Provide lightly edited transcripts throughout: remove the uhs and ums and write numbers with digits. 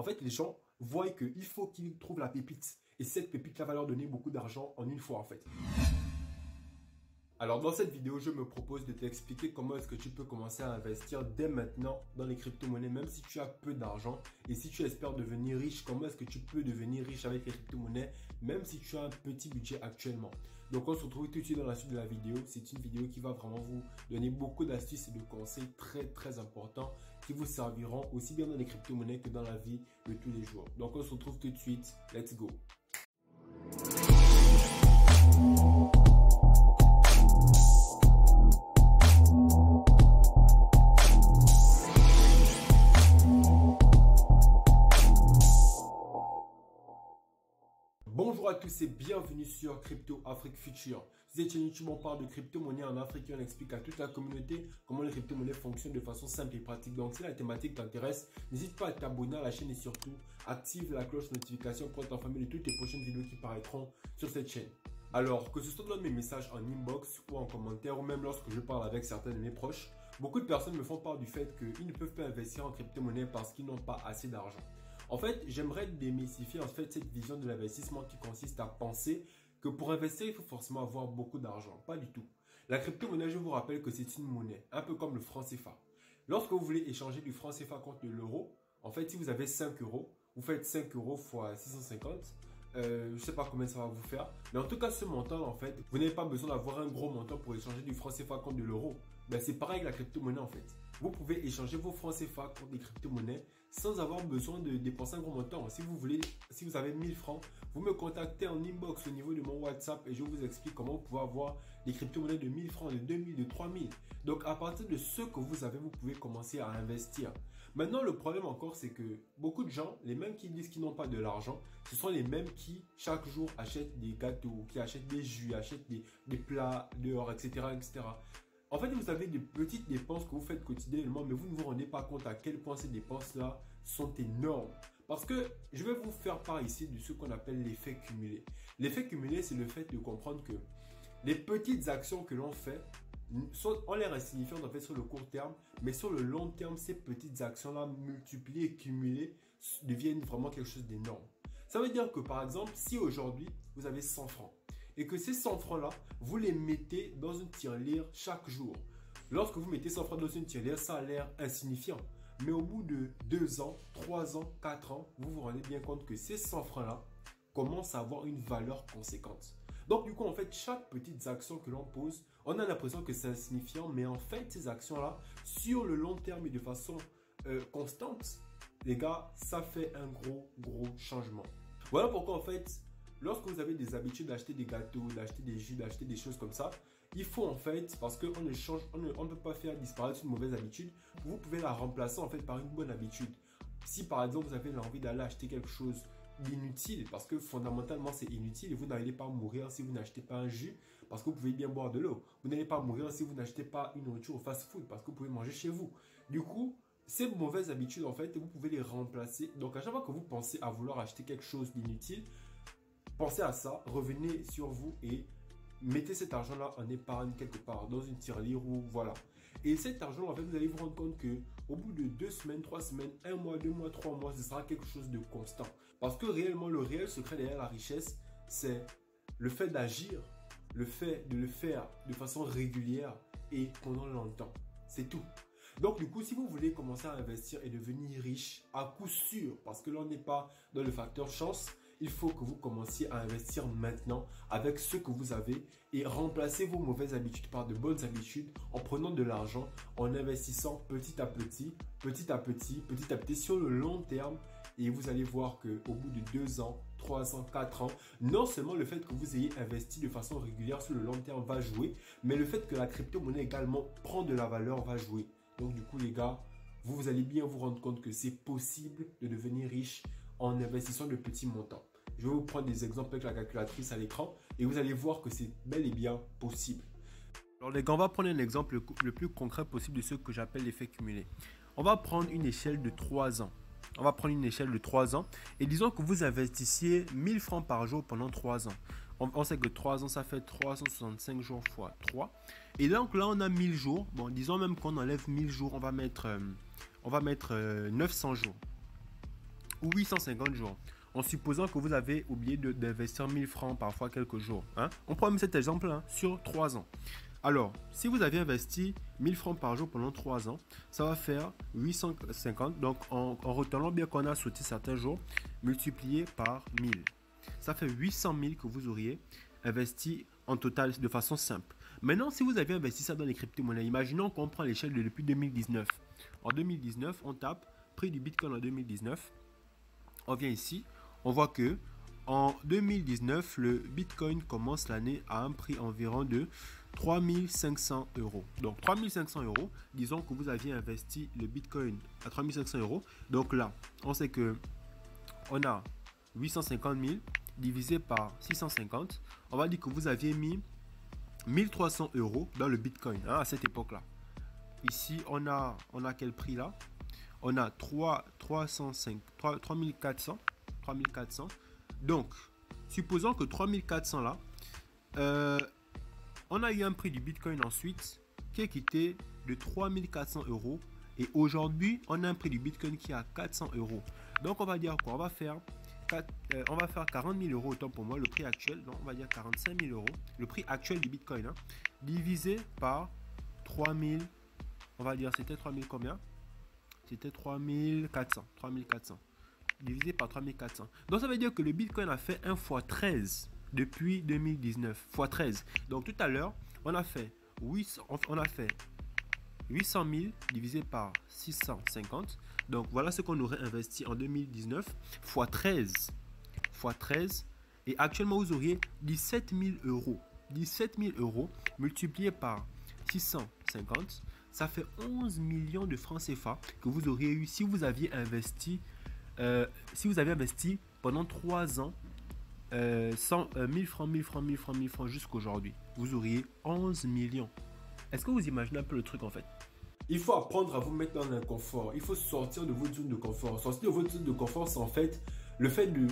En fait, les gens voient qu'il faut qu'ils trouvent la pépite. Et cette pépite-là va leur donner beaucoup d'argent en une fois, en fait. Alors dans cette vidéo, je me propose de t'expliquer comment est-ce que tu peux commencer à investir dès maintenant dans les crypto-monnaies, même si tu as peu d'argent. Et si tu espères devenir riche, comment est-ce que tu peux devenir riche avec les crypto-monnaies, même si tu as un petit budget actuellement. Donc on se retrouve tout de suite dans la suite de la vidéo. C'est une vidéo qui va vraiment vous donner beaucoup d'astuces et de conseils très importants qui vous serviront aussi bien dans les crypto-monnaies que dans la vie de tous les jours. Donc on se retrouve tout de suite. Let's go! Bonjour à tous et bienvenue sur Crypto Afrique Future. Cette chaîne YouTube, on parle de crypto-monnaie en Afrique et on explique à toute la communauté comment les crypto-monnaies fonctionnent de façon simple et pratique. Donc si la thématique t'intéresse, n'hésite pas à t'abonner à la chaîne et surtout active la cloche de notification pour être informé de toutes les prochaines vidéos qui paraîtront sur cette chaîne. Alors que ce soit dans mes messages en inbox ou en commentaire ou même lorsque je parle avec certains de mes proches, beaucoup de personnes me font part du fait qu'ils ne peuvent pas investir en crypto-monnaie parce qu'ils n'ont pas assez d'argent. En fait, j'aimerais démystifier cette vision de l'investissement qui consiste à penser que pour investir, il faut forcément avoir beaucoup d'argent. Pas du tout. La crypto-monnaie, je vous rappelle que c'est une monnaie, un peu comme le franc CFA. Lorsque vous voulez échanger du franc CFA contre de l'euro, en fait, si vous avez 5 euros, vous faites 5 euros x 650. Je ne sais pas combien ça va vous faire. Mais en tout cas, ce montant, en fait, vous n'avez pas besoin d'avoir un gros montant pour échanger du franc CFA contre de l'euro. Ben, c'est pareil avec la crypto-monnaie, en fait. Vous pouvez échanger vos francs CFA contre des crypto-monnaies sans avoir besoin de dépenser un gros montant. Si vous avez 1000 francs, vous me contactez en inbox au niveau de mon WhatsApp et je vous explique comment vous pouvez avoir des crypto-monnaies de 1000 francs, de 2000, de 3000. Donc, à partir de ce que vous avez, vous pouvez commencer à investir. Maintenant, le problème encore, c'est que beaucoup de gens, les mêmes qui disent qu'ils n'ont pas de l'argent, ce sont les mêmes qui, chaque jour, achètent des gâteaux, qui achètent des jus, achètent des plats dehors, etc., etc. En fait, vous avez des petites dépenses que vous faites quotidiennement, mais vous ne vous rendez pas compte à quel point ces dépenses-là sont énormes. Parce que je vais vous faire part ici de ce qu'on appelle l'effet cumulé. L'effet cumulé, c'est le fait de comprendre que les petites actions que l'on fait ont l'air insignifiantes en fait sur le court terme, mais sur le long terme, ces petites actions-là multipliées et cumulées deviennent vraiment quelque chose d'énorme. Ça veut dire que par exemple, si aujourd'hui, vous avez 100 francs, et que ces 100 francs-là, vous les mettez dans une tirelire chaque jour. Lorsque vous mettez 100 francs dans une tirelire, ça a l'air insignifiant. Mais au bout de 2 ans, 3 ans, 4 ans, vous vous rendez bien compte que ces 100 francs-là commencent à avoir une valeur conséquente. Donc du coup, en fait, chaque petite action que l'on pose, on a l'impression que c'est insignifiant, mais en fait, ces actions-là, sur le long terme et de façon constante, les gars, ça fait un gros changement. Voilà pourquoi en fait, lorsque vous avez des habitudes d'acheter des gâteaux, d'acheter des jus, d'acheter des choses comme ça, il faut en fait, parce qu'on ne peut pas faire disparaître une mauvaise habitude, vous pouvez la remplacer en fait par une bonne habitude. Si par exemple vous avez l'envie d'aller acheter quelque chose d'inutile, parce que fondamentalement c'est inutile et vous n'allez pas mourir si vous n'achetez pas un jus, parce que vous pouvez bien boire de l'eau. Vous n'allez pas mourir si vous n'achetez pas une nourriture au fast-food, parce que vous pouvez manger chez vous. Du coup, ces mauvaises habitudes en fait, vous pouvez les remplacer. Donc à chaque fois que vous pensez à vouloir acheter quelque chose d'inutile, pensez à ça, revenez sur vous et mettez cet argent-là en épargne quelque part, dans une tirelire ou voilà. Et cet argent, en fait, vous allez vous rendre compte qu'au bout de 2 semaines, 3 semaines, 1 mois, 2 mois, 3 mois, ce sera quelque chose de constant. Parce que réellement, le réel secret derrière la richesse, c'est le fait d'agir, le fait de le faire de façon régulière et pendant longtemps. C'est tout. Donc du coup, si vous voulez commencer à investir et devenir riche, à coup sûr, parce que l'on n'est pas dans le facteur chance, il faut que vous commenciez à investir maintenant avec ce que vous avez et remplacer vos mauvaises habitudes par de bonnes habitudes en prenant de l'argent, en investissant petit à petit sur le long terme. Et vous allez voir qu'au bout de 2 ans, 3 ans, 4 ans, non seulement le fait que vous ayez investi de façon régulière sur le long terme va jouer, mais le fait que la crypto-monnaie également prend de la valeur va jouer. Donc du coup les gars, vous allez bien vous rendre compte que c'est possible de devenir riche en investissant de petits montants. Je vais vous prendre des exemples avec la calculatrice à l'écran et vous allez voir que c'est bel et bien possible. Alors les gars, on va prendre un exemple le plus concret possible de ce que j'appelle l'effet cumulé. On va prendre une échelle de 3 ans. On va prendre une échelle de 3 ans et disons que vous investissiez 1000 francs par jour pendant 3 ans. On sait que 3 ans, ça fait 365 jours fois 3. Et donc là, on a 1000 jours. Bon, disons même qu'on enlève 1000 jours, on va mettre 900 jours. ou 850 jours. En supposant que vous avez oublié d'investir 1000 francs parfois quelques jours. Hein? On prend même cet exemple hein, sur 3 ans. Alors, si vous avez investi 1000 francs par jour pendant 3 ans, ça va faire 850. Donc, en retenant bien qu'on a sauté certains jours, multiplié par 1000. Ça fait 800 000 que vous auriez investi en total de façon simple. Maintenant, si vous avez investi ça dans les crypto-monnaies, imaginons qu'on prend l'échelle de depuis 2019. En 2019, on tape prix du Bitcoin en 2019. On vient ici, on voit que en 2019, le Bitcoin commence l'année à un prix environ de 3500 euros. Donc 3500 euros, disons que vous aviez investi le Bitcoin à 3500 euros. Donc là, on sait que on a 850 000 divisé par 650. On va dire que vous aviez mis 1300 euros dans le Bitcoin hein, à cette époque-là. Ici, on a quel prix là? On a 3400. Donc, supposons que 3400 là, on a eu un prix du Bitcoin ensuite qui est quitté de 3400 euros. Et aujourd'hui, on a un prix du Bitcoin qui est à 400 euros. Donc, on va dire quoi? On va faire 40 000 euros, autant pour moi, le prix actuel. Non, on va dire 45 000 euros. Le prix actuel du Bitcoin, hein, divisé par 3000. On va dire, c'était 3000 combien? C'était 3400. Divisé par 3400. Donc, ça veut dire que le Bitcoin a fait 1 x 13 depuis 2019. x 13. Donc, tout à l'heure, on a fait 800 000 divisé par 650. Donc, voilà ce qu'on aurait investi en 2019 x 13. Et actuellement, vous auriez 17 000 euros. 17 000 euros multiplié par 650. Ça fait 11 millions de francs CFA que vous auriez eu si vous aviez investi, pendant 3 ans 1000 francs jusqu'à aujourd'hui. Vous auriez 11 millions. Est-ce que vous imaginez un peu le truc en fait? Il faut apprendre à vous mettre dans l'inconfort. Il faut sortir de votre zone de confort. Sortir de votre zone de confort, c'est en fait le fait de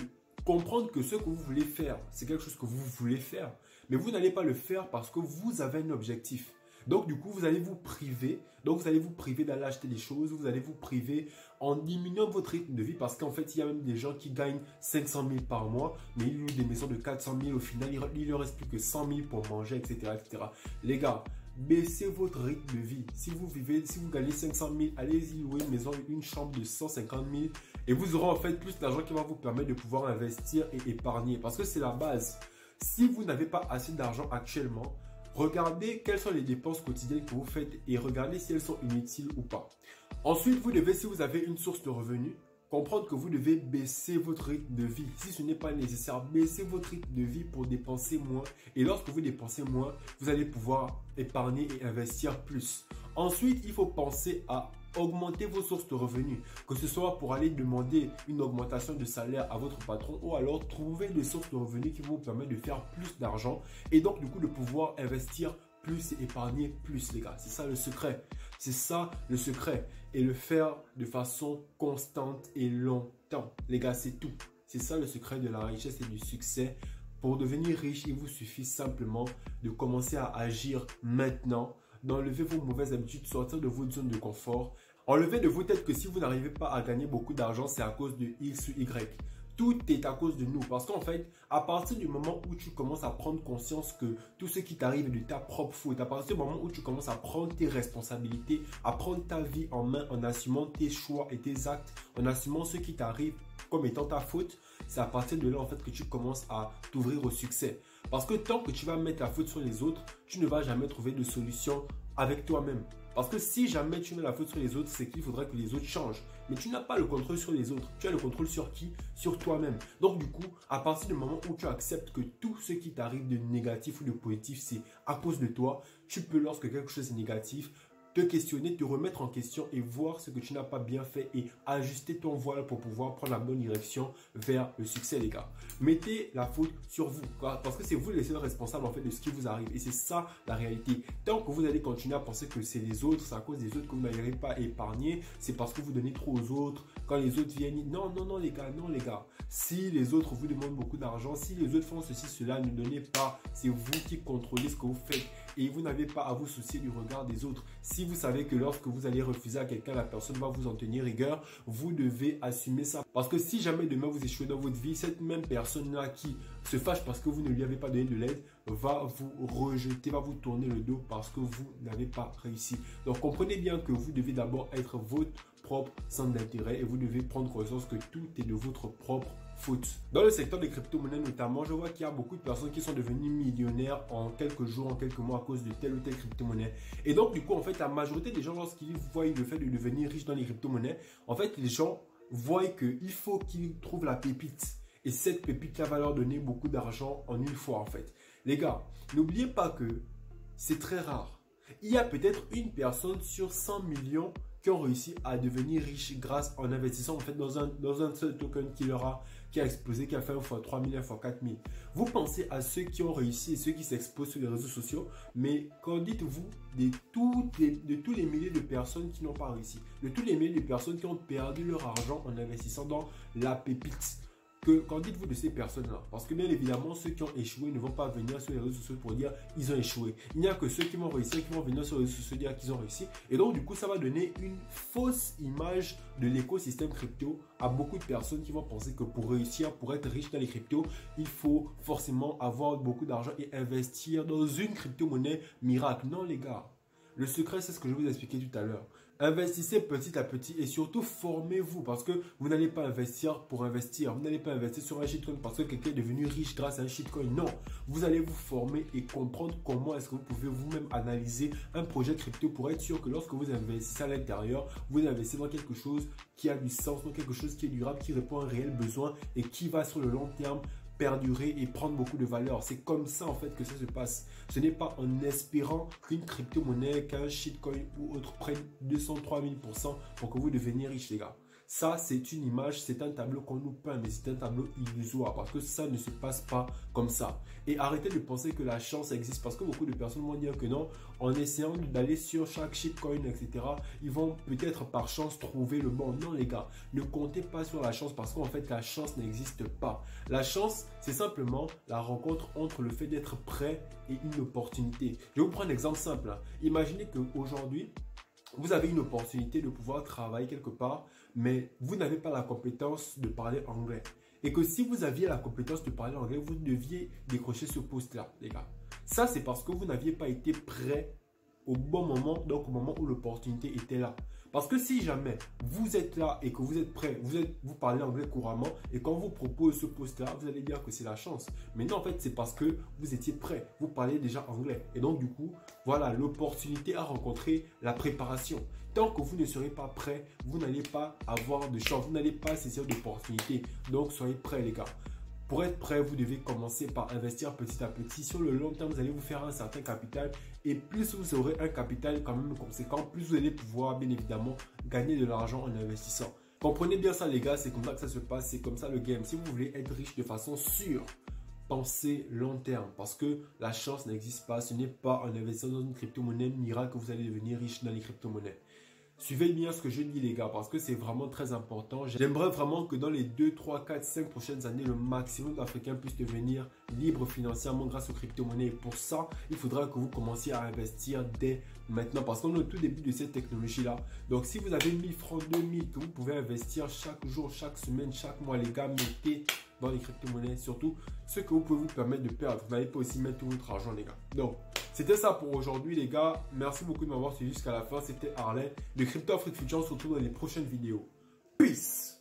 comprendre que ce que vous voulez faire, c'est quelque chose que vous voulez faire. Mais vous n'allez pas le faire parce que vous avez un objectif. Donc, du coup, vous allez vous priver. Donc, vous allez vous priver d'aller acheter des choses. Vous allez vous priver en diminuant votre rythme de vie. Parce qu'en fait, il y a même des gens qui gagnent 500 000 par mois. Mais ils louent des maisons de 400 000. Au final, il ne leur reste plus que 100 000 pour manger, etc., etc. Les gars, baissez votre rythme de vie. Si vous gagnez 500 000, allez-y louer une maison, une chambre de 150 000. Et vous aurez en fait plus d'argent qui va vous permettre de pouvoir investir et épargner. Parce que c'est la base. Si vous n'avez pas assez d'argent actuellement, regardez quelles sont les dépenses quotidiennes que vous faites et regardez si elles sont inutiles ou pas. Ensuite, vous devez, si vous avez une source de revenus, comprendre que vous devez baisser votre rythme de vie. Si ce n'est pas nécessaire, baissez votre rythme de vie pour dépenser moins. Et lorsque vous dépensez moins, vous allez pouvoir épargner et investir plus. Ensuite, il faut penser à augmenter vos sources de revenus, que ce soit pour aller demander une augmentation de salaire à votre patron ou alors trouver des sources de revenus qui vont vous permettre de faire plus d'argent et donc du coup de pouvoir investir plus et épargner plus, les gars. C'est ça le secret. C'est ça le secret. Et le faire de façon constante et longtemps. Les gars, c'est tout. C'est ça le secret de la richesse et du succès. Pour devenir riche, il vous suffit simplement de commencer à agir maintenant, d'enlever vos mauvaises habitudes, sortir de votre zone de confort. Enlevez de vos têtes que si vous n'arrivez pas à gagner beaucoup d'argent, c'est à cause de X ou Y. Tout est à cause de nous. Parce qu'en fait, à partir du moment où tu commences à prendre conscience que tout ce qui t'arrive est de ta propre faute, à partir du moment où tu commences à prendre tes responsabilités, à prendre ta vie en main en assumant tes choix et tes actes, en assumant ce qui t'arrive comme étant ta faute, c'est à partir de là en fait que tu commences à t'ouvrir au succès. Parce que tant que tu vas mettre la faute sur les autres, tu ne vas jamais trouver de solution avec toi-même. Parce que si jamais tu mets la faute sur les autres, c'est qu'il faudrait que les autres changent. Mais tu n'as pas le contrôle sur les autres. Tu as le contrôle sur qui? Sur toi-même. Donc du coup, à partir du moment où tu acceptes que tout ce qui t'arrive de négatif ou de positif, c'est à cause de toi, tu peux, lorsque quelque chose est négatif, te questionner, te remettre en question et voir ce que tu n'as pas bien fait et ajuster ton voile pour pouvoir prendre la bonne direction vers le succès, les gars. Mettez la faute sur vous, parce que c'est vous les seuls responsables en fait de ce qui vous arrive et c'est ça la réalité. Tant que vous allez continuer à penser que c'est les autres, c'est à cause des autres que vous n'arrivez pas à épargner, c'est parce que vous donnez trop aux autres, quand les autres viennent, non les gars, non les gars. Si les autres vous demandent beaucoup d'argent, si les autres font ceci, cela, ne donnez pas. C'est vous qui contrôlez ce que vous faites et vous n'avez pas à vous soucier du regard des autres. Si si vous savez que lorsque vous allez refuser à quelqu'un, la personne va vous en tenir rigueur, vous devez assumer ça. Parce que si jamais demain vous échouez dans votre vie, cette même personne-là qui se fâche parce que vous ne lui avez pas donné de l'aide, va vous rejeter, va vous tourner le dos parce que vous n'avez pas réussi. Donc comprenez bien que vous devez d'abord être votre propre centre d'intérêt et vous devez prendre conscience que tout est de votre propre faute. Dans le secteur des crypto-monnaies notamment, je vois qu'il y a beaucoup de personnes qui sont devenues millionnaires en quelques jours, en quelques mois à cause de telle ou telle crypto-monnaie. Et donc du coup, en fait, la majorité des gens, lorsqu'ils voient le fait de devenir riche dans les crypto-monnaies, en fait, les gens voient qu'il faut qu'ils trouvent la pépite. Et cette pépite-là va leur donner beaucoup d'argent en une fois en fait. Les gars, n'oubliez pas que c'est très rare. Il y a peut-être une personne sur 100 millions qui ont réussi à devenir riches grâce en investissant en fait dans un seul token qui a explosé, qui a fait 1 fois 3000, 1 fois 4000. Vous pensez à ceux qui ont réussi et ceux qui s'exposent sur les réseaux sociaux, mais qu'en dites-vous de tous les milliers de personnes qui n'ont pas réussi, de tous les milliers de personnes qui ont perdu leur argent en investissant dans la pépite? Qu'en dites-vous de ces personnes-là? Parce que bien évidemment, ceux qui ont échoué ne vont pas venir sur les réseaux sociaux pour dire ils ont échoué. Il n'y a que ceux qui vont réussir qui vont venir sur les réseaux sociaux dire qu'ils ont réussi. Et donc du coup, ça va donner une fausse image de l'écosystème crypto à beaucoup de personnes qui vont penser que pour réussir, pour être riche dans les cryptos, il faut forcément avoir beaucoup d'argent et investir dans une crypto-monnaie miracle. Non les gars, le secret c'est ce que je vous ai expliqué tout à l'heure. Investissez petit à petit et surtout formez-vous parce que vous n'allez pas investir pour investir. Vous n'allez pas investir sur un shitcoin parce que quelqu'un est devenu riche grâce à un shitcoin. Non, vous allez vous former et comprendre comment est-ce que vous pouvez vous-même analyser un projet crypto pour être sûr que lorsque vous investissez à l'intérieur, vous investissez dans quelque chose qui a du sens, dans quelque chose qui est durable, qui répond à un réel besoin et qui va sur le long terme perdurer et prendre beaucoup de valeur. C'est comme ça en fait que ça se passe. Ce n'est pas en espérant qu'une crypto-monnaie, qu'un shitcoin ou autre prenne 203 000% pour que vous deveniez riche les gars. Ça, c'est une image, c'est un tableau qu'on nous peint, mais c'est un tableau illusoire parce que ça ne se passe pas comme ça. Et arrêtez de penser que la chance existe parce que beaucoup de personnes vont dire que non, en essayant d'aller sur chaque shitcoin, etc., ils vont peut-être par chance trouver le bon. Non les gars, ne comptez pas sur la chance parce qu'en fait, la chance n'existe pas. La chance, c'est simplement la rencontre entre le fait d'être prêt et une opportunité. Je vais vous prendre un exemple simple. Imaginez qu'aujourd'hui, vous avez une opportunité de pouvoir travailler quelque part, mais vous n'avez pas la compétence de parler anglais. Et que si vous aviez la compétence de parler anglais, vous deviez décrocher ce poste-là, les gars. Ça, c'est parce que vous n'aviez pas été prêt au bon moment, donc au moment où l'opportunité était là. Parce que si jamais vous êtes là et que vous êtes prêt, vous parlez anglais couramment et quand on vous propose ce poste-là, vous allez dire que c'est la chance. Mais non, en fait, c'est parce que vous étiez prêt, vous parlez déjà anglais. Et donc, du coup, voilà, l'opportunité à rencontrer la préparation. Tant que vous ne serez pas prêt, vous n'allez pas avoir de chance, vous n'allez pas saisir d'opportunité. Donc, soyez prêts, les gars. Pour être prêt, vous devez commencer par investir petit à petit. Sur le long terme, vous allez vous faire un certain capital. Et plus vous aurez un capital quand même conséquent, plus vous allez pouvoir bien évidemment gagner de l'argent en investissant. Comprenez bien ça les gars, c'est comme ça que ça se passe, c'est comme ça le game. Si vous voulez être riche de façon sûre, pensez long terme. Parce que la chance n'existe pas. Ce n'est pas en investissant dans une crypto-monnaie miracle que vous allez devenir riche dans les crypto-monnaies. Suivez bien ce que je dis les gars parce que c'est vraiment très important. J'aimerais vraiment que dans les 2, 3, 4, 5 prochaines années, le maximum d'Africains puissent devenir libres financièrement grâce aux crypto-monnaies. Et pour ça, il faudra que vous commenciez à investir dès maintenant parce qu'on est au tout début de cette technologie-là. Donc si vous avez 1000 francs, 2000 que vous pouvez investir chaque jour, chaque semaine, chaque mois, les gars, mettez dans les crypto-monnaies. Surtout ce que vous pouvez vous permettre de perdre. Vous n'allez pas aussi mettre tout votre argent les gars. Donc, c'était ça pour aujourd'hui les gars. Merci beaucoup de m'avoir suivi jusqu'à la fin. C'était Harley de Crypto Afrique Future. On se retrouve dans les prochaines vidéos. Peace!